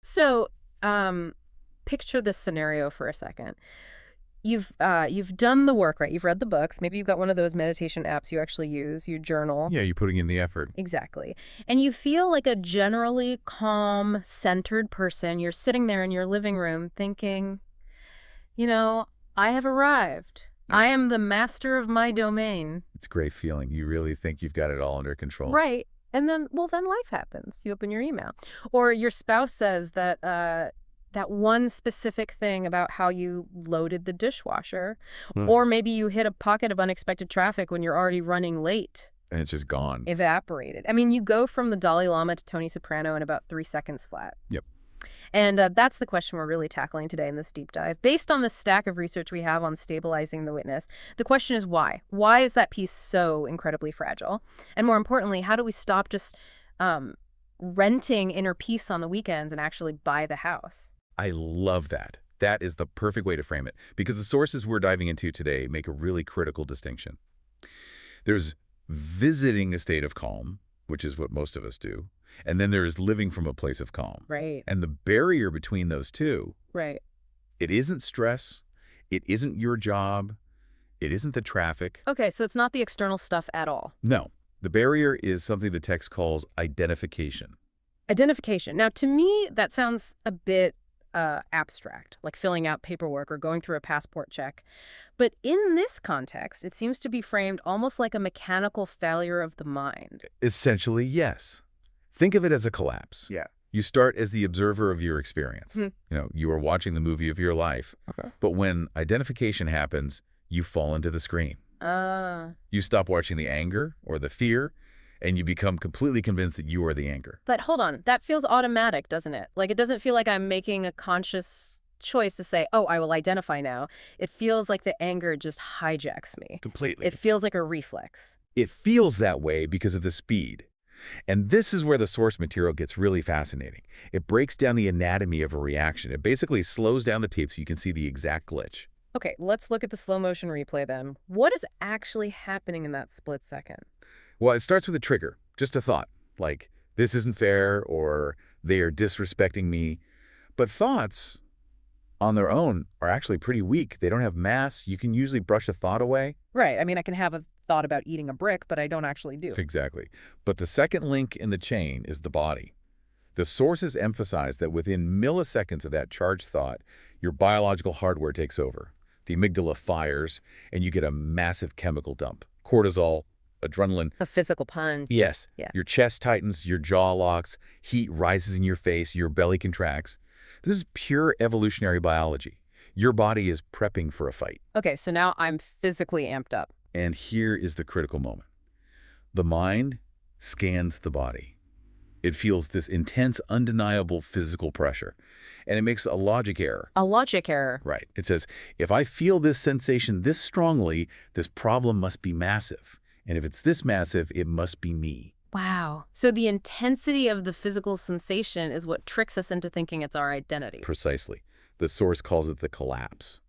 So, picture this scenario for a second. You've done the work, right? You've read the books. Maybe you've got one of those meditation apps you actually use. You journal. Yeah, you're putting in the effort. Exactly. And you feel like a generally calm, centered person. You're sitting there in your living room thinking, you know, I have arrived. Yep. I am the master of my domain. It's a great feeling. You really think you've got it all under control. Right. And then, well, then life happens. You open your email. Or your spouse says that that one specific thing about how you loaded the dishwasher. Or maybe you hit a pocket of unexpected traffic when you're already running late. And it's just gone. Evaporated. I mean, you go from the Dalai Lama to Tony Soprano in about 3 seconds flat. Yep. And that's the question we're really tackling today in this deep dive. Based on the stack of research we have on stabilizing the witness, the question is why? Why is that piece so incredibly fragile? And more importantly, how do we stop just renting inner peace on the weekends and actually buy the house? I love that. That is the perfect way to frame it, because the sources we're diving into today make a really critical distinction. There's visiting a state of calm, which is what most of us do, and then there is living from a place of calm. Right. And the barrier between those two, Right. it isn't stress, it isn't your job, it isn't the traffic. Okay, so it's not the external stuff at all. No, the barrier is something the text calls identification. Identification. Now, to me, that sounds a bit abstract, like filling out paperwork or going through a passport check. But in this context, it seems to be framed almost like a mechanical failure of the mind. Essentially, yes. Think of it as a collapse. Yeah. You start as the observer of your experience. You are watching the movie of your life. Okay. But when identification happens, you fall into the screen. You stop watching the anger or the fear, and you become completely convinced that you are the anger. But hold on, that feels automatic, doesn't it? Like, it doesn't feel like I'm making a conscious choice to say, oh, I will identify now. It feels like the anger just hijacks me. Completely. It feels like a reflex. It feels that way because of the speed. And this is where the source material gets really fascinating. It breaks down the anatomy of a reaction. It basically slows down the tape so you can see the exact glitch. Okay, let's look at the slow motion replay then. What is actually happening in that split second? Well, it starts with a trigger, just a thought, like, this isn't fair, or they are disrespecting me. But thoughts, on their own, are actually pretty weak. They don't have mass. You can usually brush a thought away. Right, I mean, I can have a thought about eating a brick, but I don't actually do. Exactly. But the second link in the chain is the body. The sources emphasize that within milliseconds of that charged thought, your biological hardware takes over. The amygdala fires, and you get a massive chemical dump. Cortisol, adrenaline. A physical punch. Yes. Yeah. Your chest tightens, your jaw locks, heat rises in your face, your belly contracts. This is pure evolutionary biology. Your body is prepping for a fight. Okay, so now I'm physically amped up. And here is the critical moment. The mind scans the body. It feels this intense, undeniable physical pressure, and it makes a logic error. A logic error. Right. It says, if I feel this sensation this strongly, this problem must be massive. And if it's this massive, it must be me. Wow. So the intensity of the physical sensation is what tricks us into thinking it's our identity. Precisely. The source calls it the collapse.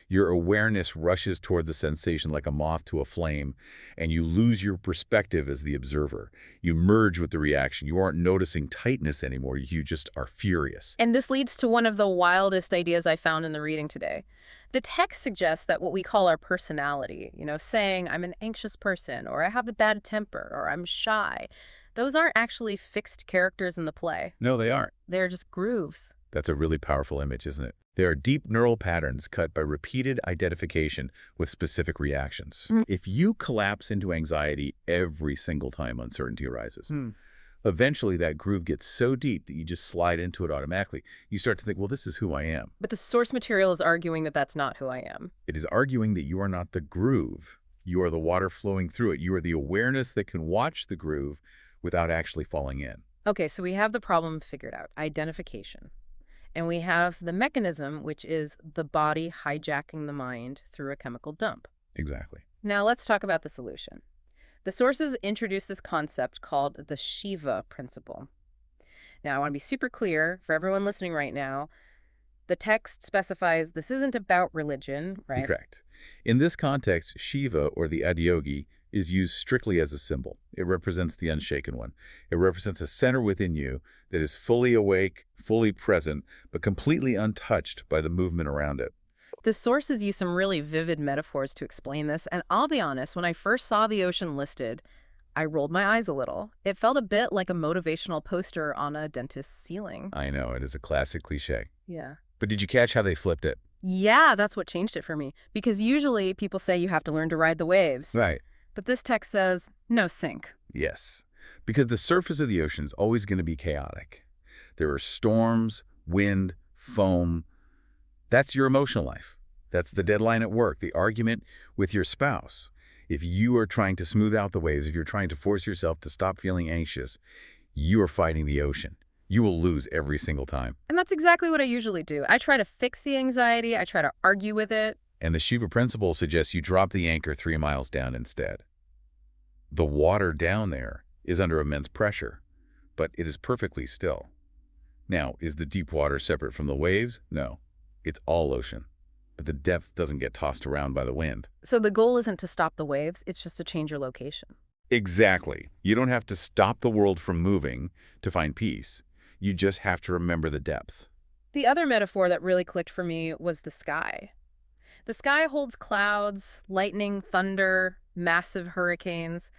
Your awareness rushes toward the sensation like a moth to a flame, and you lose your perspective as the observer. You merge with the reaction. You aren't noticing tightness anymore. You just are furious. And this leads to one of the wildest ideas I found in the reading today. The text suggests that what we call our personality, saying I'm an anxious person, or I have a bad temper, or I'm shy, those aren't actually fixed characters in the play. No, they aren't. They're just grooves. That's a really powerful image, isn't it? There are deep neural patterns cut by repeated identification with specific reactions. If you collapse into anxiety every single time uncertainty arises, eventually that groove gets so deep that you just slide into it automatically. You start to think, well, this is who I am. But the source material is arguing that that's not who I am. It is arguing that you are not the groove. You are the water flowing through it. You are the awareness that can watch the groove without actually falling in. Okay, so we have the problem figured out, identification. And we have the mechanism, which is the body hijacking the mind through a chemical dump. Exactly. Now let's talk about the solution. The sources introduce this concept called the Shiva Principle. Now I want to be super clear for everyone listening right now. The text specifies this isn't about religion, right? Correct. In this context, Shiva, or the Adiyogi, is used strictly as a symbol. It represents the unshaken one. It represents a center within you that is fully awake, fully present, but completely untouched by the movement around it. The sources use some really vivid metaphors to explain this, and I'll be honest, when I first saw the ocean listed, I rolled my eyes a little. It felt a bit like a motivational poster on a dentist's ceiling. I know, it is a classic cliche. Yeah. But did you catch how they flipped it? Yeah, that's what changed it for me. Because usually people say you have to learn to ride the waves. Right. But this text says, no sink. Yes. Because the surface of the ocean is always going to be chaotic. There are storms, wind, foam. That's your emotional life. That's the deadline at work, the argument with your spouse. If you are trying to smooth out the waves, if you're trying to force yourself to stop feeling anxious, you are fighting the ocean. You will lose every single time. And that's exactly what I usually do. I try to fix the anxiety. I try to argue with it. And the Shiva Principle suggests you drop the anchor 3 miles down instead. The water down there is under immense pressure, but it is perfectly still. Now, is the deep water separate from the waves? No. It's all ocean. But the depth doesn't get tossed around by the wind. So the goal isn't to stop the waves, it's just to change your location. Exactly. You don't have to stop the world from moving to find peace. You just have to remember the depth. The other metaphor that really clicked for me was the sky. The sky holds clouds, lightning, thunder, massive hurricanes,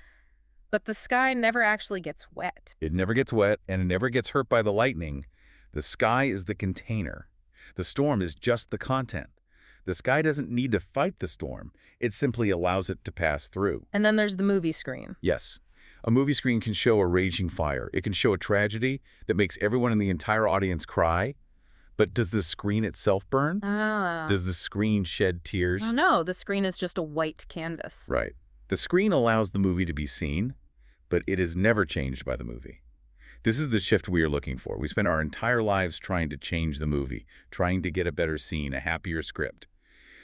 but the sky never actually gets wet. It never gets wet, and it never gets hurt by the lightning. The sky is the container. The storm is just the content. The sky doesn't need to fight the storm. It simply allows it to pass through. And then there's the movie screen. Yes. A movie screen can show a raging fire. It can show a tragedy that makes everyone in the entire audience cry. But does the screen itself burn? Does the screen shed tears? Oh, no, the screen is just a white canvas. Right. The screen allows the movie to be seen, but it is never changed by the movie. This is the shift we are looking for. We spend our entire lives trying to change the movie, trying to get a better scene, a happier script.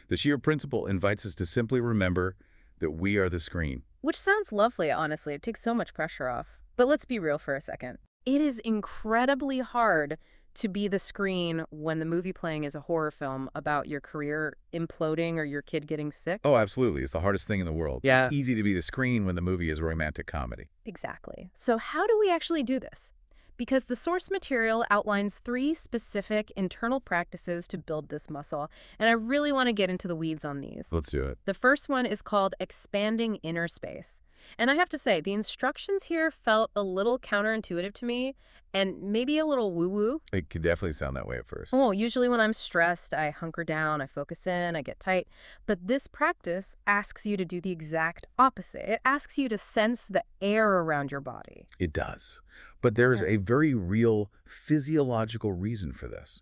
The Shiva Principle invites us to simply remember that we are the screen. Which sounds lovely, honestly. It takes so much pressure off. But let's be real for a second. It is incredibly hard to be the screen when the movie playing is a horror film about your career imploding or your kid getting sick. Oh, absolutely. It's the hardest thing in the world. Yeah. It's easy to be the screen when the movie is a romantic comedy. Exactly. So how do we actually do this? Because the source material outlines 3 specific internal practices to build this muscle, and I really want to get into the weeds on these. Let's do it. The first one is called expanding inner space. And I have to say, the instructions here felt a little counterintuitive to me and maybe a little woo-woo. It could definitely sound that way at first. Oh, usually when I'm stressed, I hunker down, I focus in, I get tight. But this practice asks you to do the exact opposite. It asks you to sense the air around your body. It does. But there is a very real physiological reason for this.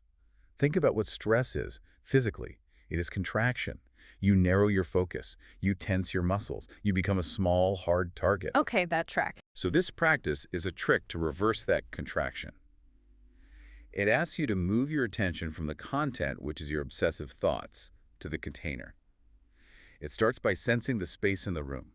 Think about what stress is physically. It is contraction. You narrow your focus. You tense your muscles. You become a small, hard target. Okay, that track. So this practice is a trick to reverse that contraction. It asks you to move your attention from the content, which is your obsessive thoughts, to the container. It starts by sensing the space in the room,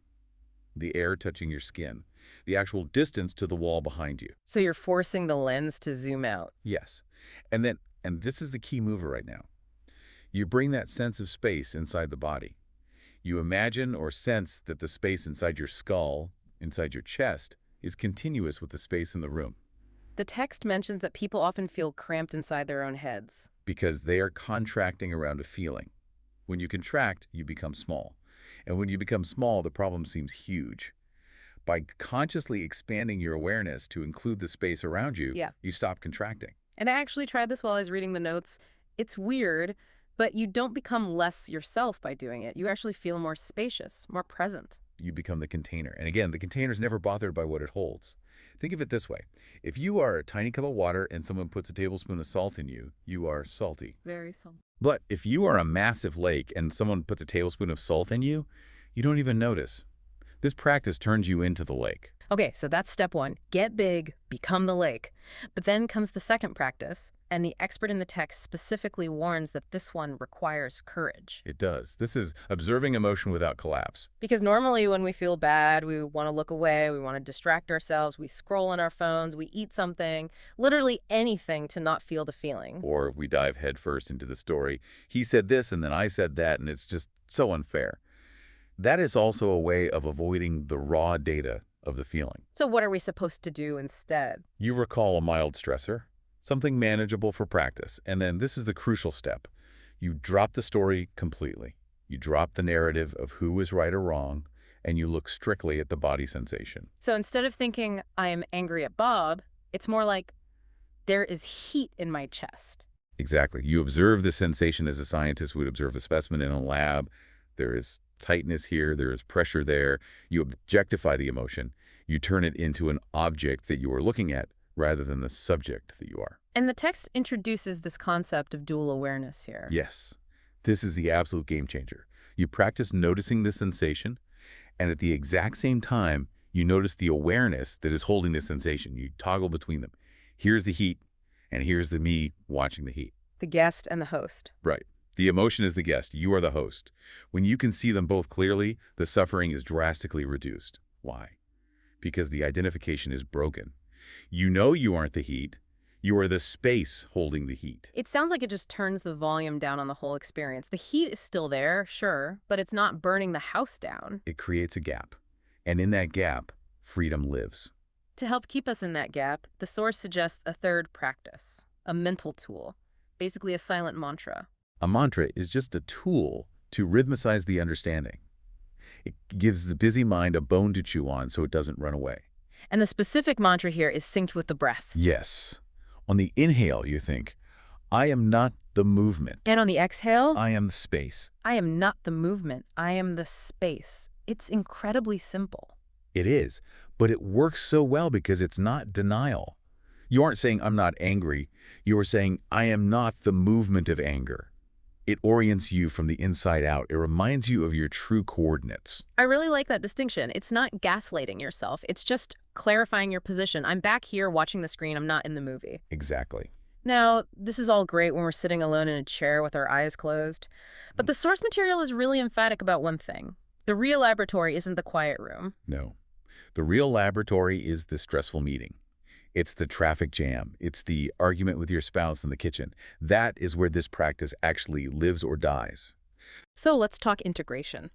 the air touching your skin, the actual distance to the wall behind you. So you're forcing the lens to zoom out. Yes. And this is the key mover right now. You bring that sense of space inside the body. You imagine or sense that the space inside your skull, inside your chest, is continuous with the space in the room. The text mentions that people often feel cramped inside their own heads. Because they are contracting around a feeling. When you contract, you become small. And when you become small, the problem seems huge. By consciously expanding your awareness to include the space around you, you stop contracting. And I actually tried this while I was reading the notes. It's weird, but you don't become less yourself by doing it. You actually feel more spacious, more present. You become the container. And again, the container's never bothered by what it holds. Think of it this way. If you are a tiny cup of water and someone puts a tablespoon of salt in you, you are salty. Very salty. But if you are a massive lake and someone puts a tablespoon of salt in you, you don't even notice. This practice turns you into the lake. Okay, so that's step 1. Get big, become the lake. But then comes the second practice, and the expert in the text specifically warns that this one requires courage. It does. This is observing emotion without collapse. Because normally when we feel bad, we want to look away, we want to distract ourselves, we scroll on our phones, we eat something, literally anything to not feel the feeling. Or we dive headfirst into the story. He said this and then I said that, and it's just so unfair. that is also a way of avoiding the raw data of the feeling. So what are we supposed to do instead? You recall a mild stressor, something manageable for practice, and then this is the crucial step. You drop the story completely. You drop the narrative of who is right or wrong, and you look strictly at the body sensation. So instead of thinking, I am angry at Bob, it's more like, there is heat in my chest. Exactly. You observe the sensation as a scientist would observe a specimen in a lab. There is tightness here, there is pressure there. You objectify the emotion. You turn it into an object that you are looking at rather than the subject that you are. And the text introduces this concept of dual awareness here. Yes. This is the absolute game changer. You practice noticing the sensation, and at the exact same time, you notice the awareness that is holding the sensation. You toggle between them. Here's the heat, and here's the me watching the heat. The guest and the host. Right. The emotion is the guest. You are the host. When you can see them both clearly, the suffering is drastically reduced. Why? Because the identification is broken. You know you aren't the heat. You are the space holding the heat. It sounds like it just turns the volume down on the whole experience. The heat is still there, sure, but it's not burning the house down. It creates a gap. And in that gap, freedom lives. To help keep us in that gap, the source suggests a third practice, a mental tool, basically a silent mantra. A mantra is just a tool to rhythmicize the understanding. It gives the busy mind a bone to chew on so it doesn't run away. And the specific mantra here is synced with the breath. Yes. On the inhale, you think, I am not the movement. And on the exhale, I am the space. I am not the movement. I am the space. It's incredibly simple. It is, but it works so well because it's not denial. You aren't saying, I'm not angry. You are saying, I am not the movement of anger. It orients you from the inside out. It reminds you of your true coordinates. I really like that distinction. It's not gaslighting yourself. It's just clarifying your position. I'm back here watching the screen. I'm not in the movie. Exactly. Now, this is all great when we're sitting alone in a chair with our eyes closed. But the source material is really emphatic about one thing. The real laboratory isn't the quiet room. No. The real laboratory is the stressful meeting. It's the traffic jam. It's the argument with your spouse in the kitchen. That is where this practice actually lives or dies. So let's talk integration.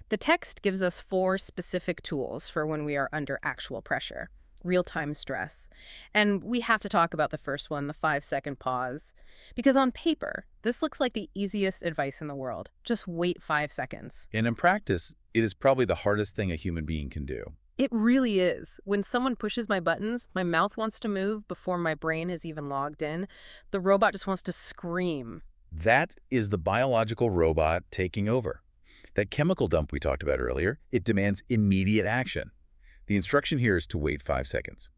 The text gives us 4 specific tools for when we are under actual pressure, real-time stress. And we have to talk about the first one, the 5-second pause. Because on paper, this looks like the easiest advice in the world. Just wait 5 seconds. And in practice, it is probably the hardest thing a human being can do. It really is. When someone pushes my buttons, my mouth wants to move before my brain has even logged in. The robot just wants to scream. That is the biological robot taking over. That chemical dump we talked about earlier, it demands immediate action. The instruction here is to wait 5 seconds.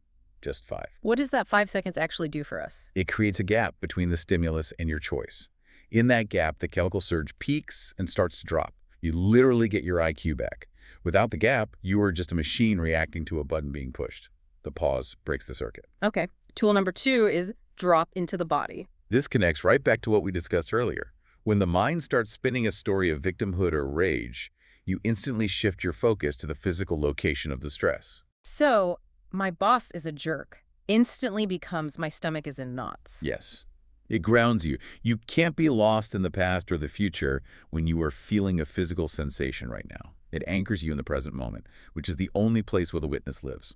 Just 5. What does that 5 seconds actually do for us? It creates a gap between the stimulus and your choice. In that gap, the chemical surge peaks and starts to drop. You literally get your IQ back. Without the gap, you are just a machine reacting to a button being pushed. The pause breaks the circuit. Okay. Tool number 2 is drop into the body. This connects right back to what we discussed earlier. When the mind starts spinning a story of victimhood or rage, you instantly shift your focus to the physical location of the stress. So, my boss is a jerk. Instantly becomes my stomach is in knots. Yes. It grounds you. You can't be lost in the past or the future when you are feeling a physical sensation right now. It anchors you in the present moment, which is the only place where the witness lives.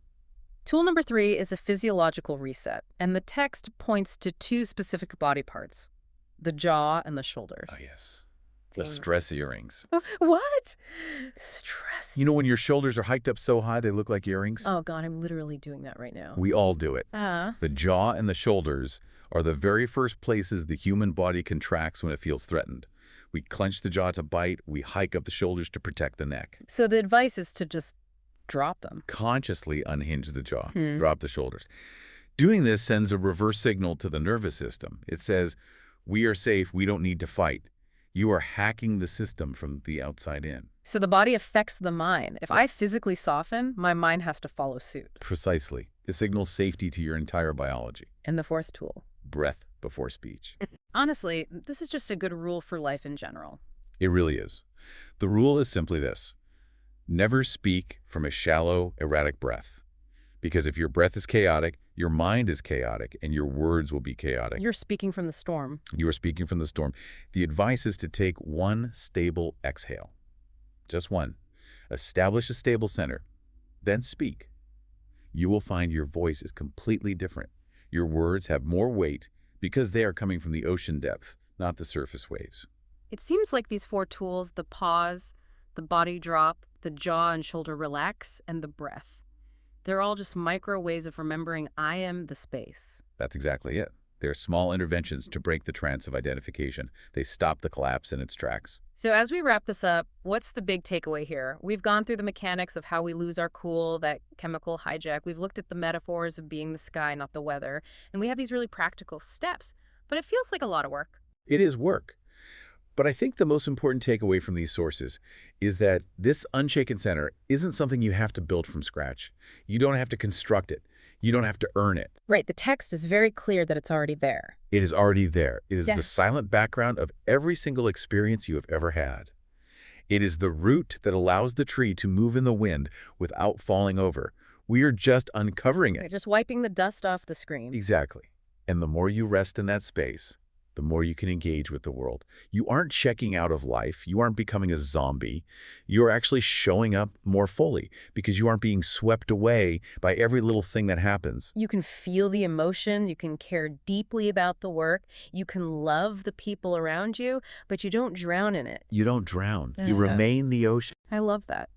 Tool number 3 is a physiological reset, and the text points to 2 specific body parts, the jaw and the shoulders. Oh, yes. The stress earrings. What? Stress. You know when your shoulders are hiked up so high they look like earrings? Oh, God, I'm literally doing that right now. We all do it. Uh-huh. The jaw and the shoulders are the very first places the human body contracts when it feels threatened. We clench the jaw to bite. We hike up the shoulders to protect the neck. So the advice is to just drop them. Consciously unhinge the jaw. Drop the shoulders. Doing this sends a reverse signal to the nervous system. It says, we are safe. We don't need to fight. You are hacking the system from the outside in. So the body affects the mind. If I physically soften, my mind has to follow suit. Precisely. It signals safety to your entire biology. And the 4th tool. Breath before speech. Honestly, this is just a good rule for life in general. It really is. The rule is simply this. Never speak from a shallow, erratic breath. Because if your breath is chaotic, your mind is chaotic, and your words will be chaotic. You're speaking from the storm. You are speaking from the storm. The advice is to take one stable exhale. Just one. Establish a stable center, then speak. You will find your voice is completely different. Your words have more weight because they are coming from the ocean depth, not the surface waves. It seems like these 4 tools, the pause, the body drop, the jaw and shoulder relax, and the breath. They're all just micro ways of remembering I am the space. That's exactly it. They're small interventions to break the trance of identification. They stop the collapse in its tracks. So as we wrap this up, what's the big takeaway here? We've gone through the mechanics of how we lose our cool, that chemical hijack. We've looked at the metaphors of being the sky, not the weather. And we have these really practical steps. But it feels like a lot of work. It is work. But I think the most important takeaway from these sources is that this unshaken center isn't something you have to build from scratch. You don't have to construct it. You don't have to earn it. Right, the text is very clear that it's already there. It is already there. It is Yeah. the silent background of every single experience you have ever had. It is the root that allows the tree to move in the wind without falling over. We are just uncovering You're it. just wiping the dust off the screen. Exactly. And the more you rest in that space, the more you can engage with the world. You aren't checking out of life. You aren't becoming a zombie. You're actually showing up more fully because you aren't being swept away by every little thing that happens. You can feel the emotions, you can care deeply about the work, you can love the people around you, but you don't drown in it. You don't drown. You Yeah. remain the ocean. I love that.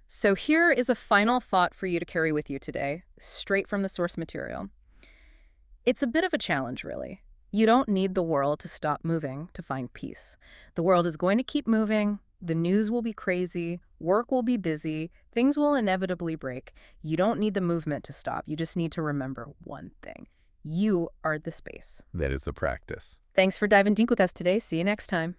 So here is a final thought for you to carry with you today, straight from the source material. It's a bit of a challenge, really. You don't need the world to stop moving to find peace. The world is going to keep moving. The news will be crazy. Work will be busy. Things will inevitably break. You don't need the movement to stop. You just need to remember one thing. You are the space. That is the practice. Thanks for diving deep with us today. See you next time.